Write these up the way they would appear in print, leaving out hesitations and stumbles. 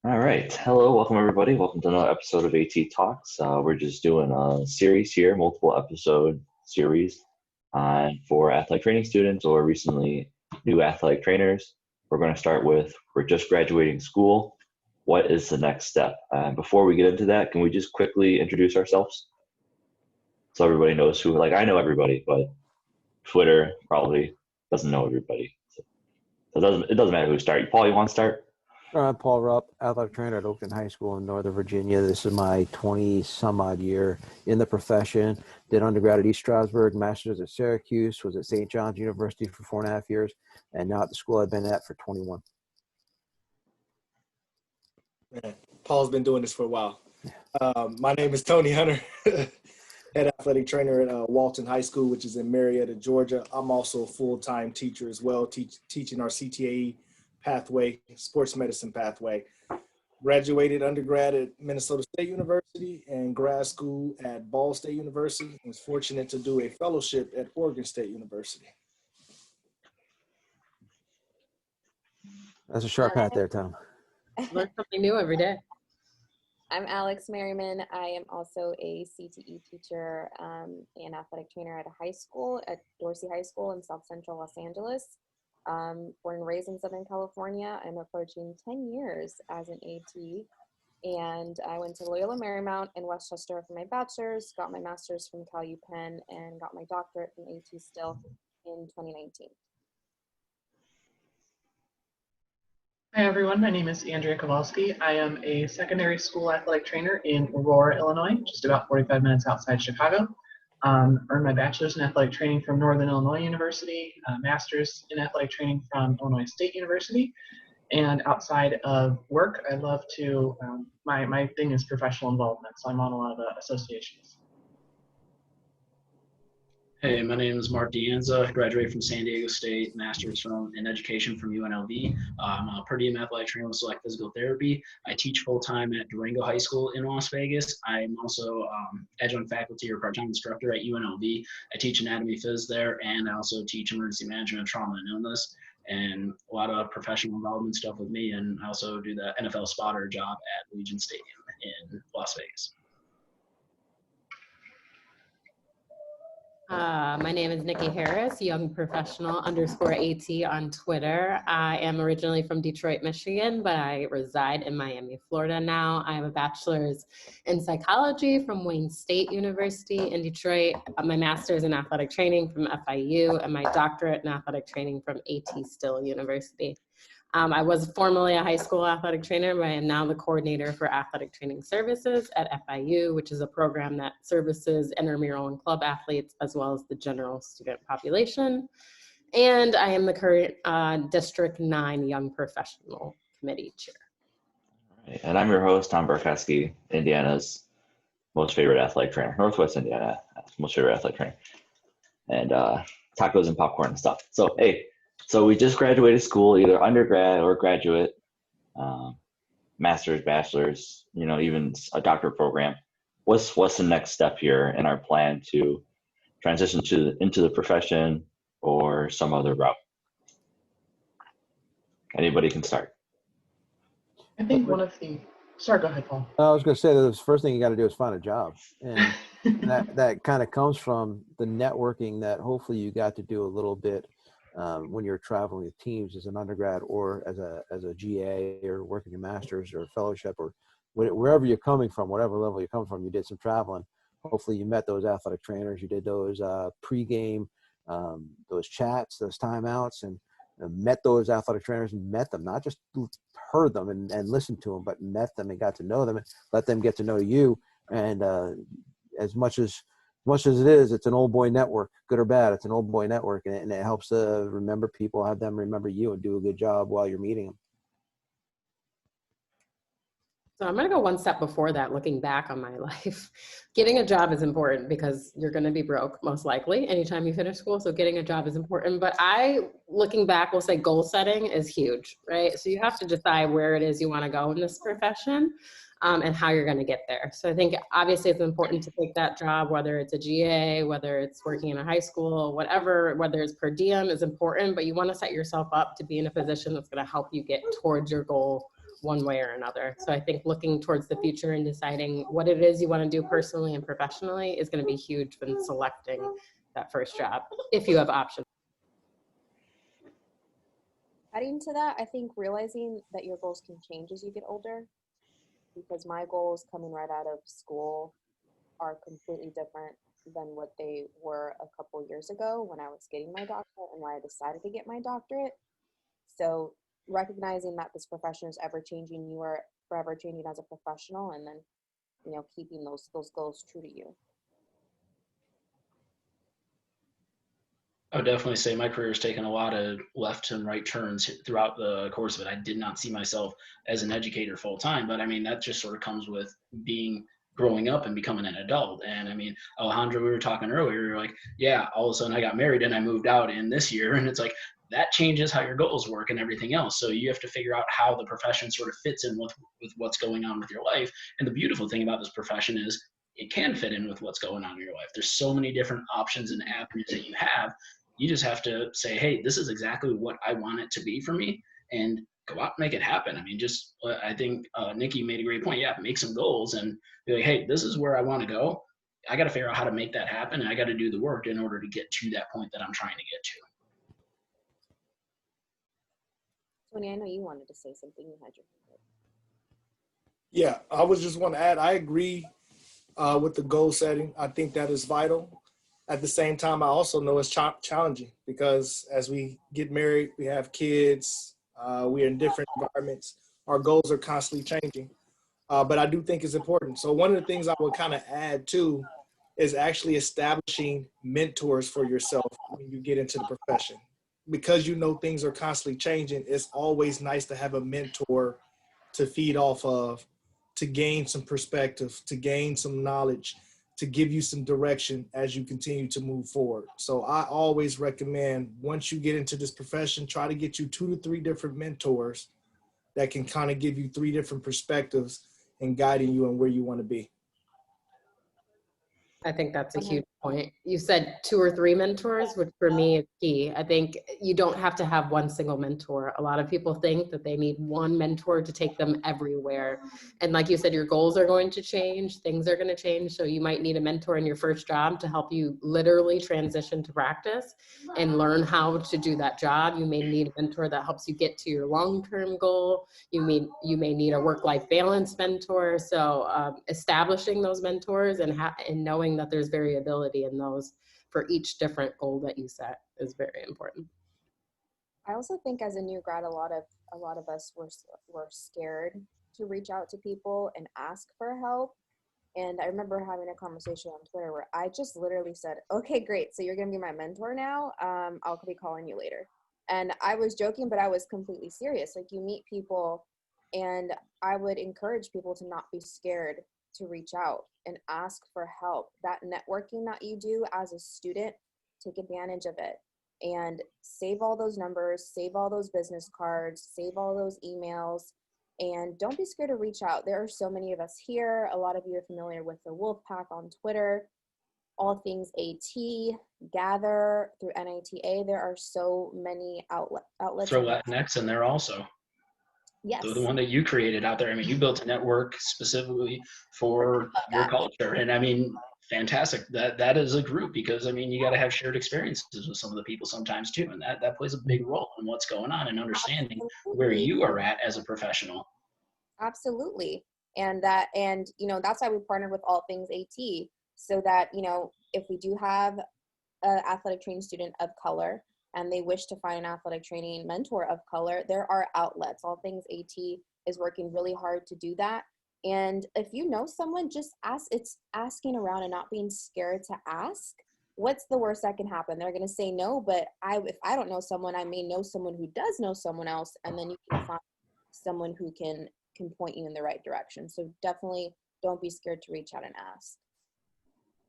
All right. Hello, welcome everybody. Welcome to another episode of AT Talks. We're just doing a series here, multiple episode series for athletic training students or recently new athletic trainers. We're going to start with, we're just graduating school. What is the next step? Before we get into that, can we just quickly introduce ourselves? So everybody knows who, like I know everybody, but Twitter probably doesn't know everybody. So it doesn't matter who starts. Paul, you want to start? I'm Paul Rupp, athletic trainer at Oakland High School in Northern Virginia. This is my 20-some-odd year in the profession. Did undergrad at East Stroudsburg, master's at Syracuse, was at St. John's University for 4.5 years, and now at the school I've been at for 21. Man, Paul's been doing this for a while. My name is Tony Hunter, head athletic trainer at Walton High School, which is in Marietta, Georgia. I'm also a full-time teacher as well, teaching our CTAE pathway, sports medicine pathway. Graduated undergrad at Minnesota State University and grad school at Ball State University. I was fortunate to do a fellowship at Oregon State University. That's a sharp hat there, Tom. Learn something new every day. I'm Alex Merriman. I am also a CTE teacher and athletic trainer at a high school, at Dorsey High School in South Central Los Angeles. Born and raised in Southern California. I'm approaching 10 years as an AT. And I went to Loyola Marymount in Westchester for my bachelor's, got my master's from Cal UPenn, and got my doctorate from AT Still in 2019. Hi everyone, my name is Andrea Kovalsky. I am a secondary school athletic trainer in Aurora, Illinois, just about 45 minutes outside Chicago. Earned my bachelor's in athletic training from Northern Illinois University, master's in athletic training from Illinois State University. And outside of work, I love to, my thing is professional involvement, so I'm on a lot of associations. Hey, my name is Mark Dianza, graduated from San Diego State, master's in education from UNLV. I'm a per diem athletic trainer with Select Physical Therapy. I teach full-time at Durango High School in Las Vegas. I'm also adjunct faculty or part-time instructor at UNLV. I teach anatomy phys there, and I also teach emergency management, trauma, and illness, and a lot of professional involvement stuff with me, and I also do the NFL spotter job at Legion Stadium in Las Vegas. My name is Nikki Harris, young professional _ AT on Twitter. I am originally from Detroit, Michigan, but I reside in Miami, Florida now. I have a bachelor's in psychology from Wayne State University in Detroit, my master's in athletic training from FIU, and my doctorate in athletic training from AT Still University. I was formerly a high school athletic trainer, but I am now the coordinator for athletic training services at FIU, which is a program that services intramural and club athletes, as well as the general student population. And I am the current District 9 Young Professional Committee Chair. All right. And I'm your host, Tom Barkoski, Indiana's most favorite athletic trainer, Northwest Indiana, most favorite athletic trainer. And tacos and popcorn and stuff. So, hey. So we just graduated school, either undergrad or graduate, master's, bachelor's, even a doctorate program. What's the next step here in our plan to transition into the profession or some other route? Anybody can start. I think one of the, sorry, go ahead, Paul. I was going to say that the first thing you got to do is find a job. And that kind of comes from the networking that hopefully you got to do a little bit when you're traveling with teams as an undergrad or as a GA or working your master's or fellowship or wherever you're coming from, whatever level you come from, you did some traveling. Hopefully you met those athletic trainers, you did those pregame, those chats, those timeouts, and met those athletic trainers and met them, not just heard them and listened to them, but met them and got to know them and let them get to know you. And as much as it is, it's an old boy network, good or bad. It's an old boy network, and it helps to remember people, have them remember you, and do a good job while you're meeting them. So I'm going to go one step before that, looking back on my life. Getting a job is important because you're going to be broke, most likely, anytime you finish school. So getting a job is important. But looking back, will say goal setting is huge, right? So you have to decide where it is you want to go in this profession. And how you're going to get there. So I think obviously it's important to take that job, whether it's a GA, whether it's working in a high school, whatever, whether it's per diem is important, but you want to set yourself up to be in a position that's going to help you get towards your goal one way or another. So I think looking towards the future and deciding what it is you want to do personally and professionally is going to be huge when selecting that first job, if you have options. Adding to that, I think realizing that your goals can change as you get older, because my goals coming right out of school are completely different than what they were a couple years ago when I was getting my doctorate and when I decided to get my doctorate. So recognizing that this profession is ever changing, you are forever changing as a professional, and then, you know, keeping those goals true to you. I would definitely say my career has taken a lot of left and right turns throughout the course of it. I did not see myself as an educator full time, but I mean, that just sort of comes with growing up and becoming an adult. And I mean, Alejandra, we were talking earlier, you're like, yeah, all of a sudden I got married and I moved out in this year. And it's like, that changes how your goals work and everything else. So you have to figure out how the profession sort of fits in with what's going on with your life. And the beautiful thing about this profession is it can fit in with what's going on in your life. There's so many different options and avenues that you have. You just have to say, hey, this is exactly what I want it to be for me, and go out and make it happen. I mean, I think Nikki made a great point. Yeah, make some goals and be like, hey, this is where I want to go. I got to figure out how to make that happen, and I got to do the work in order to get to that point that I'm trying to get to. Tony, I know you wanted to say something. You had your hand up. Yeah, I was just want to add, I agree with the goal setting. I think that is vital. At the same time, I also know it's challenging because as we get married, we have kids, we're in different environments. Our goals are constantly changing, but I do think it's important. So one of the things I would kind of add too is actually establishing mentors for yourself when you get into the profession. Because you know things are constantly changing, it's always nice to have a mentor to feed off of, to gain some perspective, to gain some knowledge, to give you some direction as you continue to move forward. So I always recommend, once you get into this profession, try to get you 2 to 3 different mentors that can kind of give you 3 different perspectives and guiding you on where you want to be. I think that's a huge point. You said 2 or 3 mentors, which for me is key. I think you don't have to have one single mentor. A lot of people think that they need one mentor to take them everywhere. And like you said, your goals are going to change, things are going to change. So you might need a mentor in your first job to help you literally transition to practice and learn how to do that job. You may need a mentor that helps you get to your long-term goal. You may need a work-life balance mentor. So establishing those mentors and knowing that there's variability in those for each different goal that you set is very important. I also think as a new grad, a lot of us were scared to reach out to people and ask for help. And I remember having a conversation on Twitter where I just literally said, okay, great. So you're going to be my mentor now. I'll be calling you later. And I was joking, but I was completely serious. Like, you meet people, and I would encourage people to not be scared to reach out and ask for help. That networking that you do as a student, take advantage of it and save all those numbers, save all those business cards, save all those emails, and don't be scared to reach out. There are so many of us here. A lot of you are familiar with the Wolfpack on Twitter, all things AT, Gather through NATA. There are so many outlets. Throw Latinx in there also. Yes. The one that you created out there. I mean, you built a network specifically for your culture. And I mean, fantastic. That is a group, because I mean, you got to have shared experiences with some of the people sometimes too. And that plays a big role in what's going on and understanding where you are at as a professional. Absolutely. And you know, that's why we partnered with All Things AT, so that, you know, if we do have an athletic training student of color and they wish to find an athletic training mentor of color, there are outlets. All Things AT is working really hard to do that. And if you know someone, just ask. It's asking around and not being scared to ask. What's the worst that can happen? They're going to say no, but if I don't know someone, I may know someone who does know someone else, and then you can find someone who can point you in the right direction. So definitely don't be scared to reach out and ask.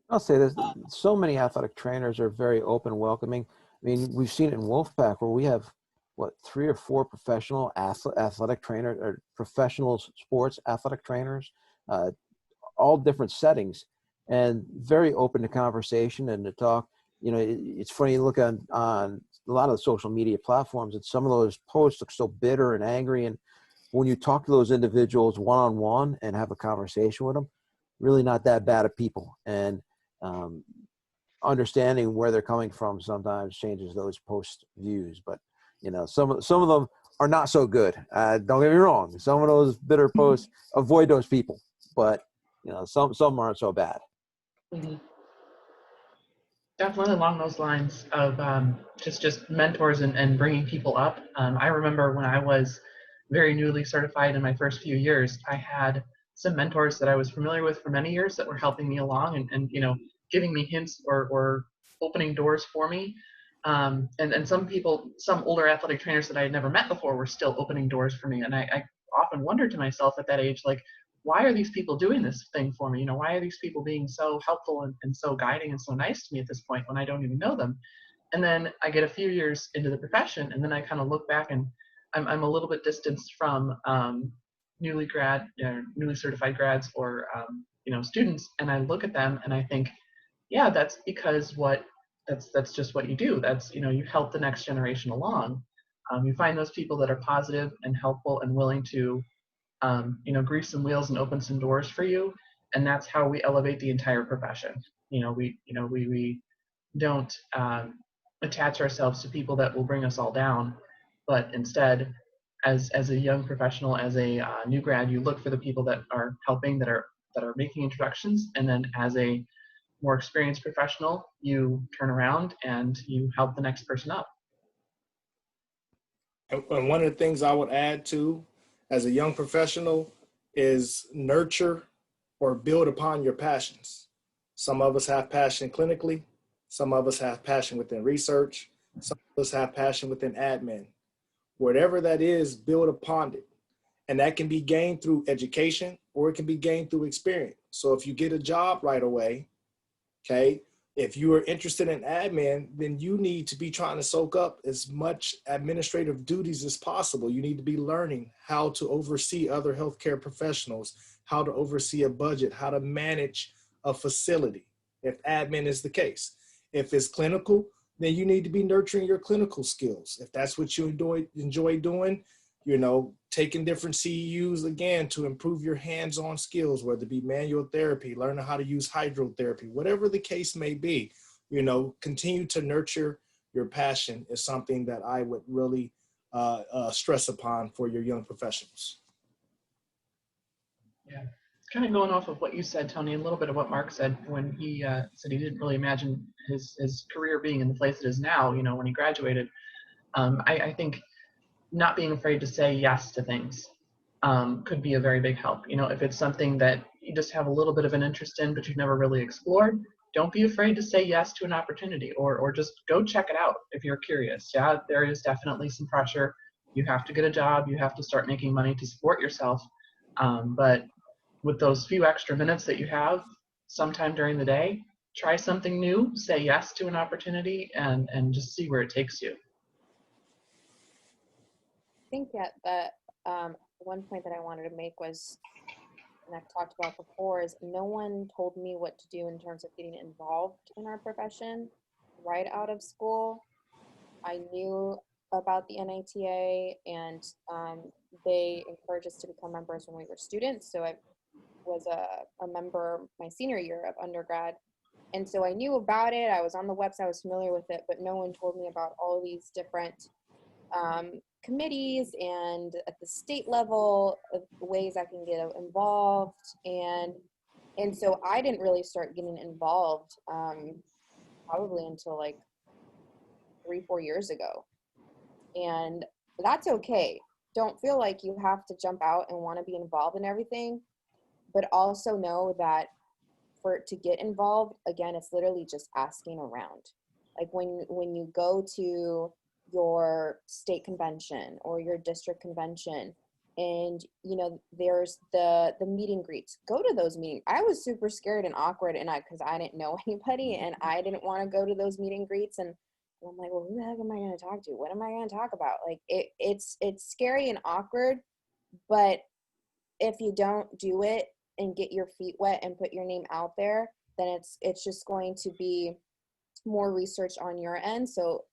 I'll say this, so many athletic trainers are very open, welcoming. I mean, we've seen it in Wolfpack where we have, 3 or 4 professional athletic trainers, or professional sports athletic trainers, all different settings, and very open to conversation and to talk. You know, it's funny, you look on a lot of the social media platforms, and some of those posts look so bitter and angry, and when you talk to those individuals one-on-one and have a conversation with them, really not that bad of people. And understanding where they're coming from sometimes changes those post views. But, you know, some of them are not so good. Don't get me wrong. Some of those bitter posts, avoid those people. But, you know, some aren't so bad. Mhm. Definitely along those lines of just mentors and bringing people up. I remember when I was very newly certified in my first few years, I had some mentors that I was familiar with for many years that were helping me along and you know, giving me hints or opening doors for me. And some people, some older athletic trainers that I had never met before were still opening doors for me. And I often wondered to myself at that age, like, why are these people doing this thing for me? You know, why are these people being so helpful and so guiding and so nice to me at this point when I don't even know them? And then I get a few years into the profession, and then I kind of look back, and I'm a little bit distanced from newly certified grads or you know, students, and I look at them and I think, yeah, that's because that's just what you do. That's, you know, you help the next generation along. You find those people that are positive and helpful and willing to you know, grease some wheels and open some doors for you, and that's how we elevate the entire profession. You know, we don't attach ourselves to people that will bring us all down, but instead, as a young professional, as a new grad, you look for the people that are helping, that are making introductions, and then as a more experienced professional, you turn around and you help the next person up. And one of the things I would add to, as a young professional, is nurture or build upon your passions. Some of us have passion clinically. Some of us have passion within research. Some of us have passion within admin. Whatever that is, build upon it. And that can be gained through education, or it can be gained through experience. So if you get a job right away, okay, if you are interested in admin, then you need to be trying to soak up as much administrative duties as possible. You need to be learning how to oversee other healthcare professionals, how to oversee a budget, how to manage a facility, if admin is the case. If it's clinical, then you need to be nurturing your clinical skills. If that's what you enjoy doing, you know, taking different CEUs again to improve your hands-on skills, whether it be manual therapy, learning how to use hydrotherapy, whatever the case may be, you know, continue to nurture your passion is something that I would really stress upon for your young professionals. Yeah, kind of going off of what you said, Tony, a little bit of what Mark said when he said he didn't really imagine his career being in the place it is now, you know, when he graduated. I think not being afraid to say yes to things could be a very big help. You know, if it's something that you just have a little bit of an interest in, but you've never really explored, don't be afraid to say yes to an opportunity, or just go check it out if you're curious. Yeah, there is definitely some pressure. You have to get a job. You have to start making money to support yourself. But with those few extra minutes that you have sometime during the day, try something new, say yes to an opportunity, and just see where it takes you. I think that one point that I wanted to make was, and I've talked about before, is no one told me what to do in terms of getting involved in our profession right out of school. I knew about the NATA, and they encouraged us to become members when we were students. So I was a member my senior year of undergrad. And so I knew about it. I was on the website, I was familiar with it, but no one told me about all these different committees and at the state level of ways I can get involved. And so I didn't really start getting involved probably until like 3-4 years ago. And that's okay. Don't feel like you have to jump out and want to be involved in everything, but also know that to get involved, again, it's literally just asking around. Like when you go to your state convention or your district convention, and you know there's the meet and greets, go to those meetings. I was super scared and awkward, and because I didn't know anybody and I didn't want to go to those meet and greets, and I'm like, well, who the heck am I going to talk to? What am I going to talk about? Like it's scary and awkward, but if you don't do it and get your feet wet and put your name out there, then it's just going to be more research on your end. So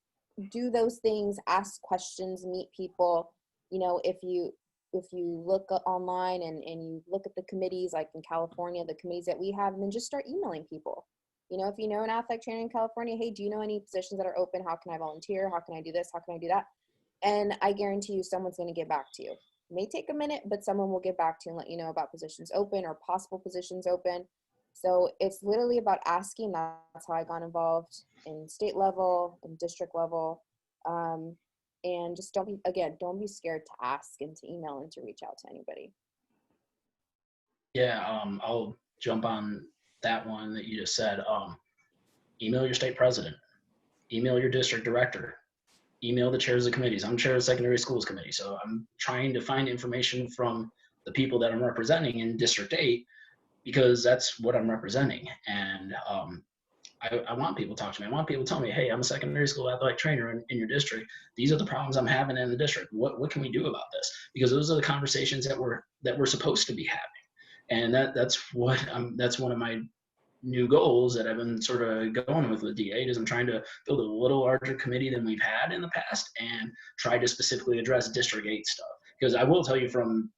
do those things, ask questions, meet people. You know, if you if you look online and you look at the committees, like in California, the committees that we have, and then just start emailing people. You know, if you know an athletic trainer in California, hey, do you know any positions that are open? How can I volunteer? How can I do this? How can I do that? And I guarantee you someone's going to get back to you. It may take a minute, but someone will get back to you and let you know about positions open or possible positions open. So it's literally about asking. That's how I got involved in state level and district level. And just don't be scared to ask and to email and to reach out to anybody. Yeah, I'll jump on that one that you just said. Email your state president, email your district director, email the chairs of committees. I'm chair of the secondary schools committee, so I'm trying to find information from the people that I'm representing in District 8 because that's what I'm representing. And I want people to talk to me. I want people to tell me, hey, I'm a secondary school athletic trainer in your district. These are the problems I'm having in the district. What can we do about this? Because those are the conversations that we're supposed to be having. And that's one of my new goals that I've been sort of going with D8 is I'm trying to build a little larger committee than we've had in the past and try to specifically address District 8 stuff. Because I will tell you from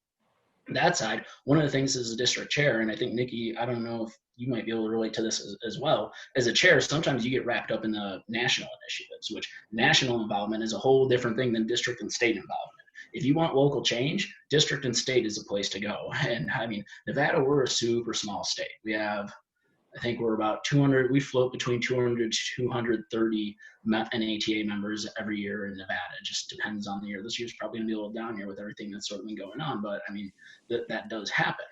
that side, one of the things as a district chair, and I think Nikki, I don't know if you might be able to relate to this as well, as a chair, sometimes you get wrapped up in the national initiatives, which national involvement is a whole different thing than district and state involvement. If you want local change, district and state is the place to go. And I mean, Nevada, we're a super small state. We have, I think we're about 200, we float between 200 to 230 ATA members every year in Nevada. It just depends on the year. This year's probably gonna be a little down here with everything that's sort of been going on, but I mean, that does happen.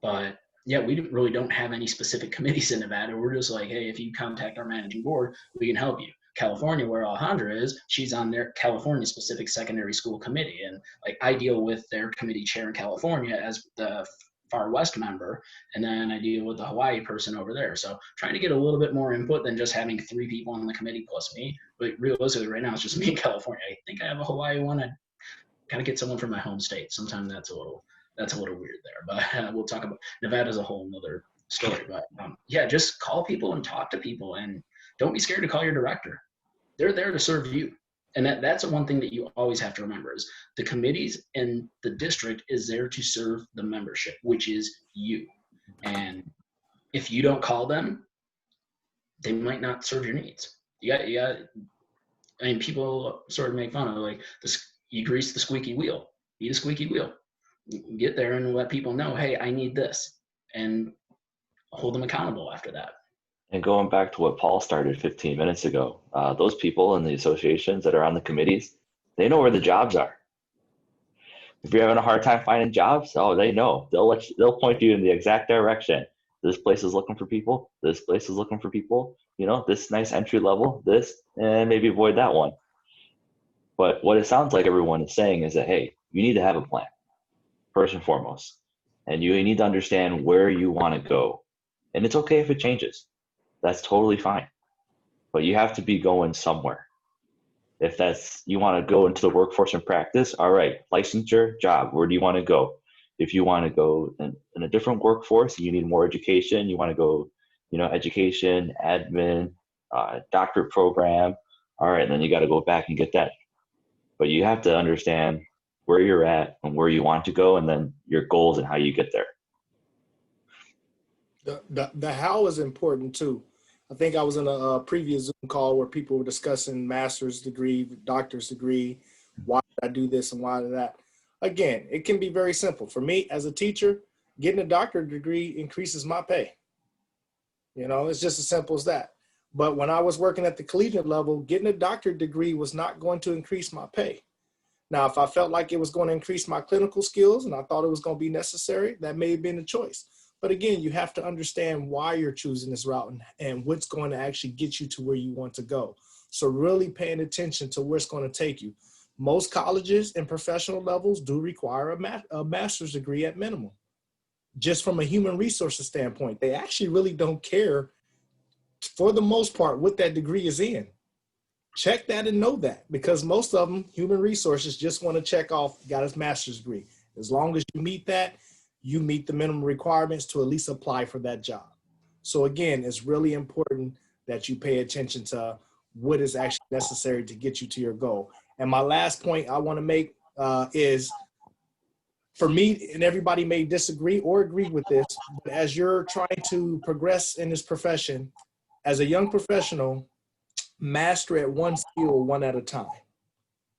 But yeah, we really don't have any specific committees in Nevada. We're just like, hey, if you contact our managing board, we can help you. California, where Alejandra is, she's on their California specific secondary school committee. And like I deal with their committee chair in California as the Far West member, and then I deal with the Hawaii person over there. So trying to get a little bit more input than just having 3 people on the committee plus me. But realistically, right now it's just me in California. I think I have a Hawaii one. I kind of get someone from my home state. Sometimes that's a little weird there. But we'll talk about Nevada as a whole another story. But yeah, just call people and talk to people, and don't be scared to call your director. They're there to serve you. And that's one thing that you always have to remember is the committees and the district is there to serve the membership, which is you. And if you don't call them, they might not serve your needs. I mean, people sort of make fun of like you grease the squeaky wheel. Be the squeaky wheel. Get there and let people know, hey, I need this, and hold them accountable after that. And going back to what Paul started 15 minutes ago, those people in the associations that are on the committees, they know where the jobs are. If you're having a hard time finding jobs, they know. They'll point you in the exact direction. This place is looking for people. This place is looking for people. You know, this nice entry level, this, and maybe avoid that one. But what it sounds like everyone is saying is that, hey, you need to have a plan, first and foremost. And you need to understand where you want to go. And it's okay if it changes. That's totally fine. But you have to be going somewhere. If you want to go into the workforce and practice, all right, licensure, job, where do you want to go? If you want to go in a different workforce, you need more education, you want to go, education, admin, doctorate program, all right, then you got to go back and get that. But you have to understand where you're at and where you want to go, and then your goals and how you get there. The how is important too. I think I was in a previous Zoom call where people were discussing master's degree, doctor's degree, why did I do this and why did that. Again, it can be very simple. For me as a teacher, getting a doctorate degree increases my pay. It's just as simple as that. But when I was working at the collegiate level, getting a doctorate degree was not going to increase my pay. Now, if I felt like it was going to increase my clinical skills and I thought it was going to be necessary, that may have been a choice. But again, you have to understand why you're choosing this route and what's going to actually get you to where you want to go. So really paying attention to where it's going to take you. Most colleges and professional levels do require a master's degree at minimum. Just from a human resources standpoint, they actually really don't care, for the most part, what that degree is in. Check that and know that, because most of them, human resources, just want to check off, got his master's degree. As long as you meet that, you meet the minimum requirements to at least apply for that job. So again, it's really important that you pay attention to what is actually necessary to get you to your goal. And my last point I want to make, is for me, and everybody may disagree or agree with this, but as you're trying to progress in this profession, as a young professional, master at one skill one at a time.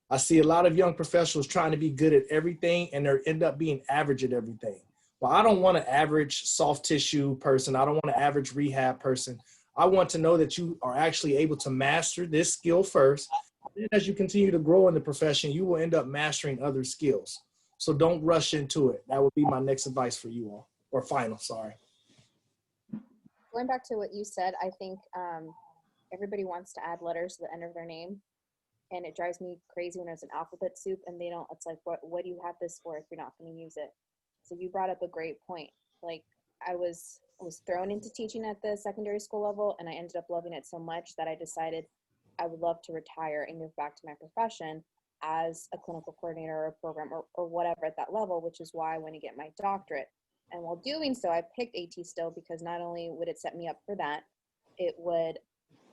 I see a lot of young professionals trying to be good at everything and they end up being average at everything. Well, I don't want an average soft tissue person. I don't want an average rehab person. I want to know that you are actually able to master this skill first. And as you continue to grow in the profession, you will end up mastering other skills. So don't rush into it. That would be my next advice for you all, or final, sorry. Going back to what you said, I think everybody wants to add letters to the end of their name. And it drives me crazy when there's an alphabet soup and they don't, it's like, what do you have this for if you're not going to use it? So you brought up a great point. Like I was thrown into teaching at the secondary school level and I ended up loving it so much that I decided I would love to retire and move back to my profession as a clinical coordinator or a program or whatever at that level, which is why I went to get my doctorate. And while doing so, I picked AT still because not only would it set me up for that, it would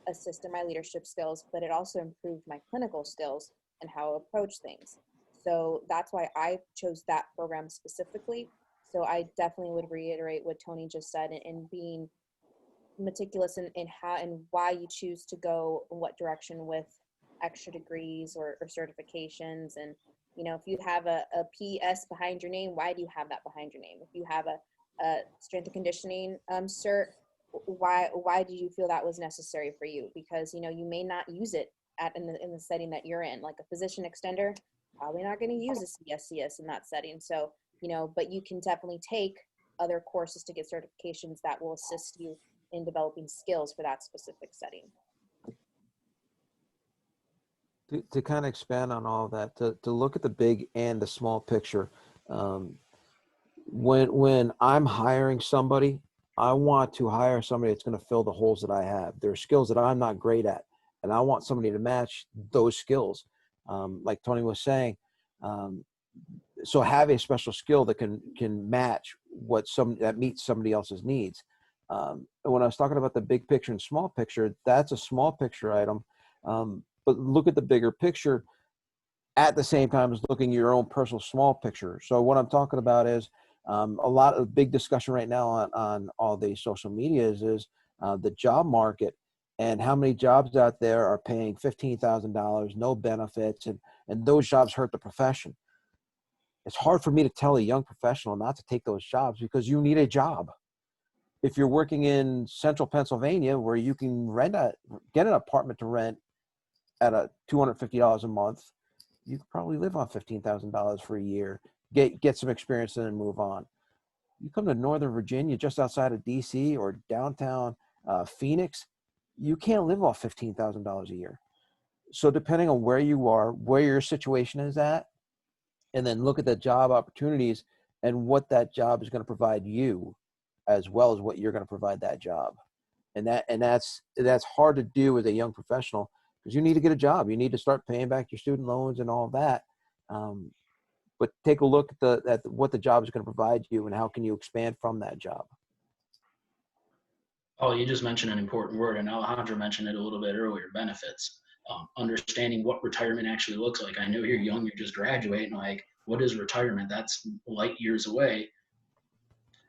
assist in my leadership skills, but it also improved my clinical skills and how I approach things. So that's why I chose that program specifically. So I definitely would reiterate what Tony just said in being meticulous in how and why you choose to go in what direction with extra degrees or certifications. And, you know, if you have a PS behind your name, why do you have that behind your name? If you have a strength and conditioning cert, why do you feel that was necessary for you? Because, you know, you may not use it in the setting that you're in. Like a physician extender, probably not going to use a CSCS in that setting. So, you know, but you can definitely take other courses to get certifications that will assist you in developing skills for that specific setting. To kind of expand on all that, to look at the big and the small picture. When I'm hiring somebody, I want to hire somebody that's going to fill the holes that I have. There are skills that I'm not great at, and I want somebody to match those skills. Like Tony was saying, so have a special skill that can match that meets somebody else's needs. And when I was talking about the big picture and small picture, that's a small picture item. But look at the bigger picture at the same time as looking at your own personal small picture. So what I'm talking about is a lot of big discussion right now on all the social medias is the job market and how many jobs out there are paying $15,000, no benefits, and those jobs hurt the profession. It's hard for me to tell a young professional not to take those jobs because you need a job. If you're working in central Pennsylvania where you can get an apartment to rent at $250 a month, you could probably live on $15,000 for a year, get some experience and then move on. You come to Northern Virginia, just outside of DC or downtown Phoenix, you can't live off $15,000 a year. So depending on where you are, where your situation is at, and then look at the job opportunities and what that job is going to provide you as well as what you're going to provide that job. And that's hard to do as a young professional because you need to get a job. You need to start paying back your student loans and all of that. But take a look at what the job is going to provide you and how can you expand from that job. Oh, you just mentioned an important word, and Alejandra mentioned it a little bit earlier, benefits. Understanding what retirement actually looks like. I know you're young, you're just graduating, like, what is retirement? That's light years away.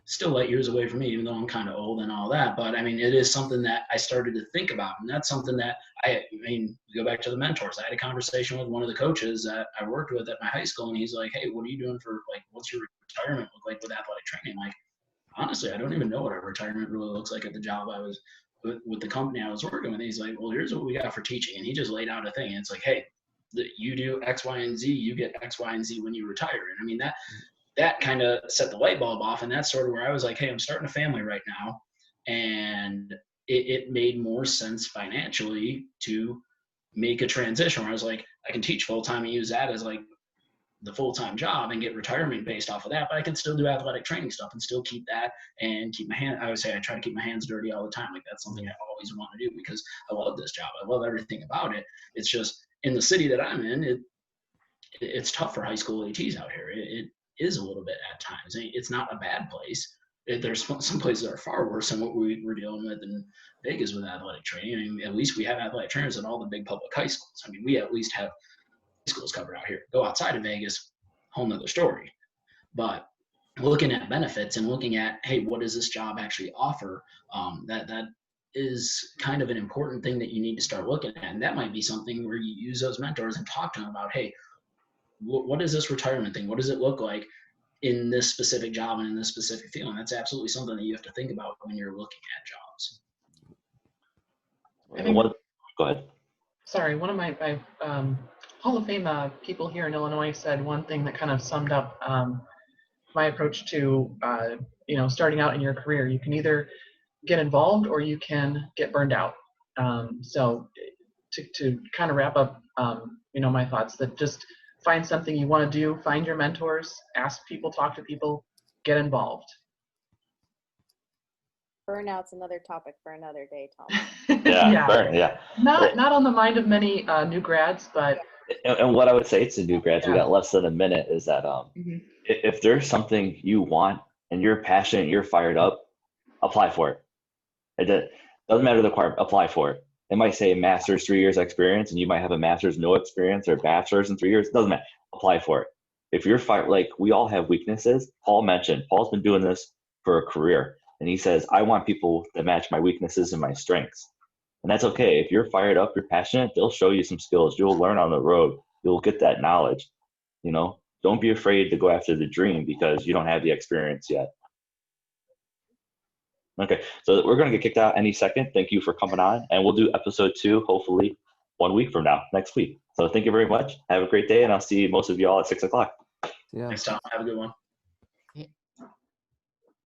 Still light years away from me, even though I'm kind of old and all that. But I mean, it is something that I started to think about. And that's something that I mean, go back to the mentors. I had a conversation with one of the coaches that I worked with at my high school. And he's like, hey, what are you doing for, like, what's your retirement look like with athletic training? Like, honestly, I don't even know what a retirement really looks like at the job I was with the company I was working with. He's like, well, here's what we got for teaching. And he just laid out a thing. And it's like, hey, you do X, Y, and Z, you get X, Y, and Z when you retire. And I mean, that kind of set the light bulb off. And that's sort of where I was like, hey, I'm starting a family right now. And it made more sense financially to make a transition where I was like, I can teach full time and use that as like the full-time job and get retirement based off of that, but I can still do athletic training stuff and still keep that and keep my hand. I would say I try to keep my hands dirty all the time. Like that's something I always want to do because I love this job. I love everything about it. It's just in the city that I'm in, it's tough for high school ATs out here. It is a little bit at times. It's not a bad place. There's some places that are far worse than what we're dealing with in Vegas with athletic training. I mean, at least we have athletic trainers at all the big public high schools. I mean, we at least have schools covered out here. Go outside of Vegas, whole nother story. But looking at benefits and looking at, hey, what does this job actually offer? That is kind of an important thing that you need to start looking at. And that might be something where you use those mentors and talk to them about, hey, what is this retirement thing? What does it look like in this specific job and in this specific field? And that's absolutely something that you have to think about when you're looking at jobs. Go ahead. Sorry, one of my Hall of Fame people here in Illinois said one thing that kind of summed up my approach to starting out in your career. You can either get involved or you can get burned out. So to kind of wrap up, my thoughts, that just find something you want to do, find your mentors, ask people, talk to people, get involved. Burnout's another topic for another day, Tom. Yeah. Not on the mind of many new grads, but. And what I would say to new grads, we got less than a minute, is that if there's something you want and you're passionate, you're fired up, apply for it. It doesn't matter the requirement, apply for it. It might say master's 3 years experience, and you might have a master's no experience or bachelor's in 3 years. It doesn't matter. Apply for it. If you're fired, like we all have weaknesses. Paul's been doing this for a career, and he says, I want people to match my weaknesses and my strengths. And that's okay. If you're fired up, you're passionate, they'll show you some skills. You'll learn on the road. You'll get that knowledge. Don't be afraid to go after the dream because you don't have the experience yet. Okay, so we're going to get kicked out any second. Thank you for coming on, and we'll do episode 2 hopefully 1 week from now, next week. So thank you very much. Have a great day, and I'll see most of you all at 6 o'clock. Yeah. Thanks, Tom. Have a good one.